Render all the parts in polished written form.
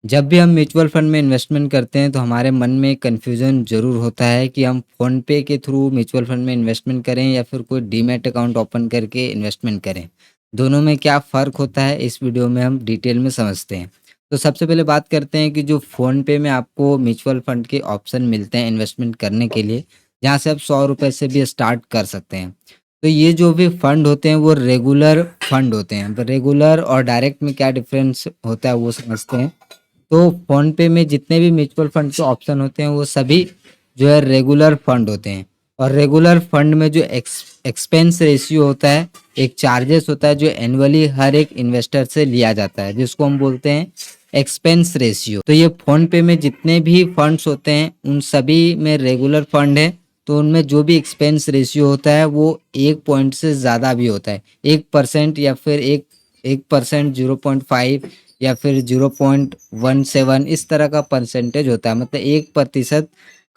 जब भी हम म्यूचुअल फंड में इन्वेस्टमेंट करते हैं तो हमारे मन में कन्फ्यूज़न ज़रूर होता है कि हम फ़ोनपे के थ्रू म्यूचुअल फंड में इन्वेस्टमेंट करें या फिर कोई डीमैट अकाउंट ओपन करके इन्वेस्टमेंट करें। दोनों में क्या फ़र्क होता है इस वीडियो में हम डिटेल में समझते हैं। तो सबसे पहले बात करते हैं कि जो फ़ोनपे में आपको म्यूचुअल फंड के ऑप्शन मिलते हैं इन्वेस्टमेंट करने के लिए, जहाँ से आप ₹100 से भी स्टार्ट कर सकते हैं। तो ये जो भी फंड होते हैं वो रेगुलर फंड होते हैं। तो रेगुलर और डायरेक्ट में क्या डिफ़रेंस होता है वो समझते हैं। तो फ़ोनपे में जितने भी म्यूचुअल फंड के ऑप्शन होते हैं वो सभी जो है रेगुलर फंड होते हैं। और रेगुलर फंड में जो एक्सपेंस रेशियो होता है, एक चार्जेस होता है जो एनुअली हर एक इन्वेस्टर से लिया जाता है, जिसको हम बोलते हैं एक्सपेंस रेशियो। तो ये फ़ोनपे में जितने भी फंड्स होते हैं उन सभी में रेगुलर फंड है, तो उनमें जो भी एक्सपेंस रेशियो होता है वो 1 पॉइंट से ज़्यादा भी होता है। 1% या फिर 1% 0.5 या फिर 0.17 इस तरह का परसेंटेज होता है, मतलब 1%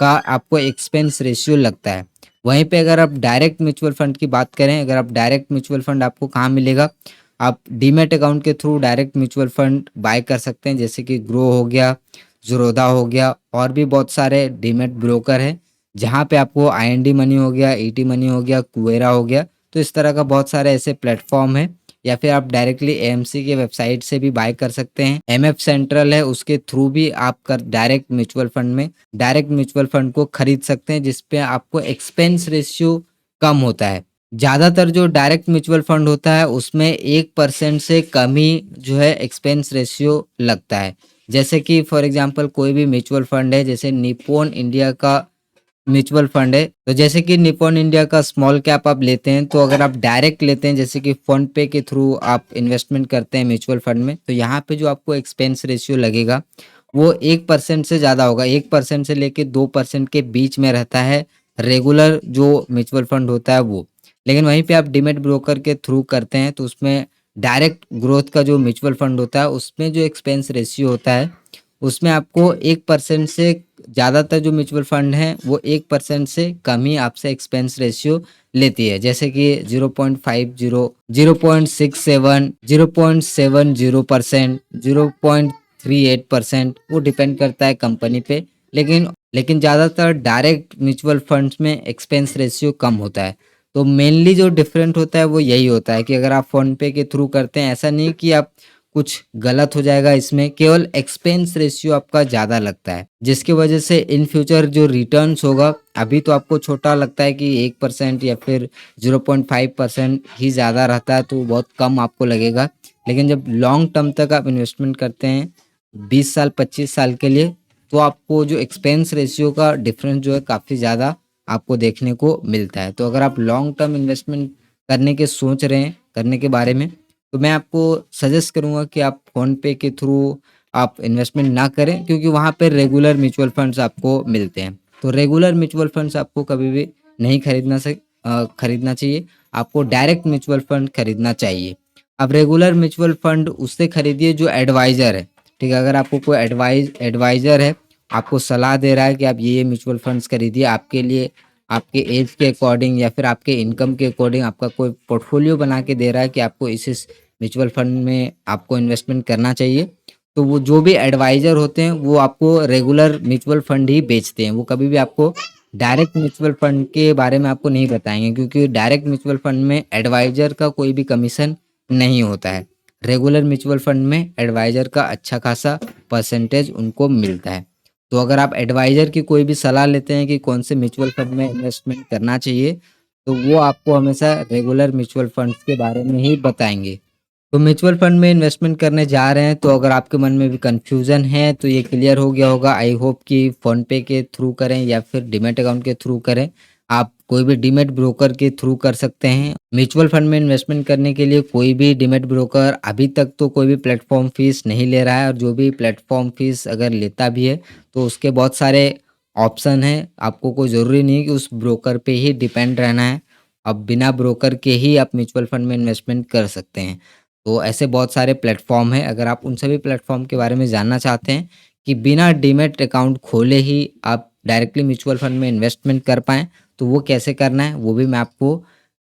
का आपको एक्सपेंस रेशियो लगता है। वहीं पे अगर आप डायरेक्ट म्यूचुअल फंड की बात करें, अगर आप डायरेक्ट म्यूचुअल फंड आपको कहाँ मिलेगा, आप डीमैट अकाउंट के through direct mutual fund buy कर सकते हैं, जैसे कि ग्रो हो गया, ज़ीरोधा हो गया और भी बहुत सारे डीमैट ब्रोकर हैं, जहाँ पे आपको आईएनडी मनी हो गया, ईटी मनी हो गया, कुवेरा हो गया, तो इस तरह का बहुत सारे ऐसे प्लेटफॉर्म हैं। या फिर आप डायरेक्टली एएमसी के वेबसाइट से भी बाय कर सकते हैं। एमएफ सेंट्रल है, उसके थ्रू भी आप कर डायरेक्ट म्यूचुअल फंड को खरीद सकते हैं, जिसपे आपको एक्सपेंस रेशियो कम होता है। ज़्यादातर जो डायरेक्ट म्यूचुअल फंड होता है उसमें 1% से कम ही जो है एक्सपेंस रेशियो लगता है। जैसे कि फॉर एग्जांपल कोई भी म्यूचुअल फंड है, जैसे निप्पॉन इंडिया का म्यूचुअल फंड है, तो जैसे कि निप्पॉन इंडिया का स्मॉल कैप आप लेते हैं, तो अगर आप डायरेक्ट लेते हैं जैसे कि फ़ोन पे के थ्रू आप इन्वेस्टमेंट करते हैं म्यूचुअल फंड में, तो यहाँ पे जो आपको एक्सपेंस रेशियो लगेगा वो 1% से ज़्यादा होगा। 1% से लेके 2% के बीच में रहता है रेगुलर जो म्यूचुअल फंड होता है वो। लेकिन वहीं पे आप डीमैट ब्रोकर के थ्रू करते हैं तो उसमें डायरेक्ट ग्रोथ का जो म्यूचुअल फंड होता है उसमें जो एक्सपेंस रेशियो होता है उसमें आपको 1% से ज़्यादातर जो म्यूचुअल फंड हैं वो 1% से कम ही आपसे एक्सपेंस रेशियो लेती है। जैसे कि 0.50, 0.67, 0.70%, 0.38% वो डिपेंड करता है कंपनी पे। लेकिन ज़्यादातर डायरेक्ट म्यूचुअल फंड्स में एक्सपेंस रेशियो कम होता है। तो मेनली जो डिफरेंट होता है वो यही होता है कि अगर आप फ़ोनपे के थ्रू करते हैं, ऐसा नहीं कि आप कुछ गलत हो जाएगा इसमें, केवल एक्सपेंस रेशियो आपका ज़्यादा लगता है, जिसकी वजह से इन फ्यूचर जो रिटर्न्स होगा, अभी तो आपको छोटा लगता है कि 1% या फिर 0.5% ही ज़्यादा रहता है, तो बहुत कम आपको लगेगा। लेकिन जब लॉन्ग टर्म तक आप इन्वेस्टमेंट करते हैं, 20 साल, 25 साल के लिए, तो आपको जो एक्सपेंस रेशियो का डिफरेंस जो है काफ़ी ज़्यादा आपको देखने को मिलता है। तो अगर आप लॉन्ग टर्म इन्वेस्टमेंट करने के सोच रहे हैं, करने के बारे में, तो मैं आपको सजेस्ट करूँगा कि आप फ़ोनपे के थ्रू आप इन्वेस्टमेंट ना करें, क्योंकि वहाँ पे रेगुलर म्यूचुअल फंड्स आपको मिलते हैं। तो रेगुलर म्यूचुअल फंड्स आपको कभी भी नहीं खरीदना चाहिए। आपको डायरेक्ट म्यूचुअल फंड खरीदना चाहिए। अब रेगुलर म्यूचुअल फंड उससे खरीदिए जो एडवाइज़र है, ठीक है? अगर आपको कोई एडवाइज़र है, आपको सलाह दे रहा है कि आप ये म्यूचुअल फंड्स खरीदिए, आपके लिए आपके एज के अकॉर्डिंग या फिर आपके इनकम के अकॉर्डिंग आपका कोई पोर्टफोलियो बना के दे रहा है कि आपको इस म्यूचुअल फंड में आपको इन्वेस्टमेंट करना चाहिए, तो वो जो भी एडवाइज़र होते हैं वो आपको रेगुलर म्यूचुअल फंड ही बेचते हैं। वो कभी भी आपको डायरेक्ट म्यूचुअल फंड के बारे में आपको नहीं बताएँगे, क्योंकि डायरेक्ट म्यूचुअल फंड में एडवाइज़र का कोई भी कमीशन नहीं होता है। रेगुलर म्यूचुअल फंड में एडवाइज़र का अच्छा खासा परसेंटेज उनको मिलता है। तो अगर आप एडवाइज़र की कोई भी सलाह लेते हैं कि कौन से म्यूचुअल फंड में इन्वेस्टमेंट करना चाहिए, तो वो आपको हमेशा रेगुलर म्यूचुअल फंड्स के बारे में ही बताएँगे। तो म्यूचुअल फंड में इन्वेस्टमेंट करने जा रहे हैं, तो अगर आपके मन में भी कन्फ्यूज़न है तो ये क्लियर हो गया होगा। आई होप कि फ़ोनपे के थ्रू करें या फिर डीमैट अकाउंट के थ्रू करें। आप कोई भी डीमैट ब्रोकर के थ्रू कर सकते हैं। म्यूचुअल फंड में इन्वेस्टमेंट करने के लिए कोई भी डीमैट ब्रोकर अभी तक तो कोई भी प्लेटफ़ॉर्म फ़ीस नहीं ले रहा है, और जो भी प्लेटफ़ॉर्म फ़ीस अगर लेता भी है तो उसके बहुत सारे ऑप्शन हैं। आपको कोई ज़रूरी नहीं है कि उस ब्रोकर पे ही डिपेंड रहना है। अब बिना ब्रोकर के ही आप म्यूचुअल फंड में इन्वेस्टमेंट कर सकते हैं। तो ऐसे बहुत सारे प्लेटफ़ॉर्म हैं, अगर आप उन सभी प्लेटफ़ॉर्म के बारे में जानना चाहते हैं कि बिना डीमैट अकाउंट खोले ही आप डायरेक्टली म्यूचुअल फंड में इन्वेस्टमेंट कर पाएँ, तो वो कैसे करना है, वो भी मैं आपको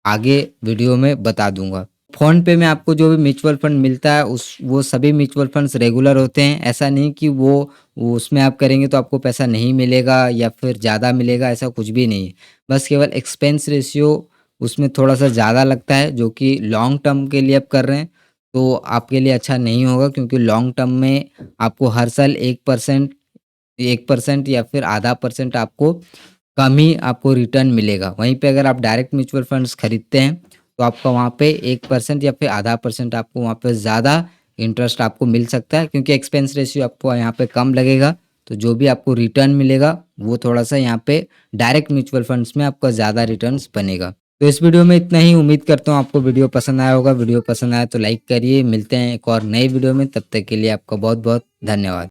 आगे वीडियो में बता दूँगा। फ़ोन पे में आपको जो भी म्यूचुअल फंड मिलता है वो सभी म्यूचुअल फंड्स रेगुलर होते हैं। ऐसा नहीं कि वो उसमें आप करेंगे तो आपको पैसा नहीं मिलेगा या फिर ज़्यादा मिलेगा, ऐसा कुछ भी नहीं है। बस केवल एक्सपेंस रेशियो उसमें थोड़ा-सा ज़्यादा लगता है, जो कि लॉन्ग टर्म के लिए आप कर रहे हैं, तो आपके लिए अच्छा नहीं होगा, क्योंकि लॉन्ग टर्म में आपको हर साल 1% या फिर आधा परसेंट आपको कम ही आपको रिटर्न मिलेगा। वहीं पे अगर आप डायरेक्ट म्यूचुअल फंड्स खरीदते हैं, तो आपका वहाँ पे 1% या फिर आधा परसेंट आपको वहाँ पे ज़्यादा इंटरेस्ट आपको मिल सकता है, क्योंकि एक्सपेंस रेशियो आपको यहाँ पे कम लगेगा। तो जो भी आपको रिटर्न मिलेगा, वो थोड़ा-सा यहाँ पे डायरेक्ट म्यूचुअल फंड्स में आपका ज़्यादा रिटर्न्स बनेगा। तो इस वीडियो में इतना ही। उम्मीद करता हूँ आपको वीडियो पसंद आया होगा। वीडियो पसंद आया तो लाइक करिए। मिलते हैं एक और नई वीडियो में, तब तक के लिए आपका बहुत-बहुत धन्यवाद।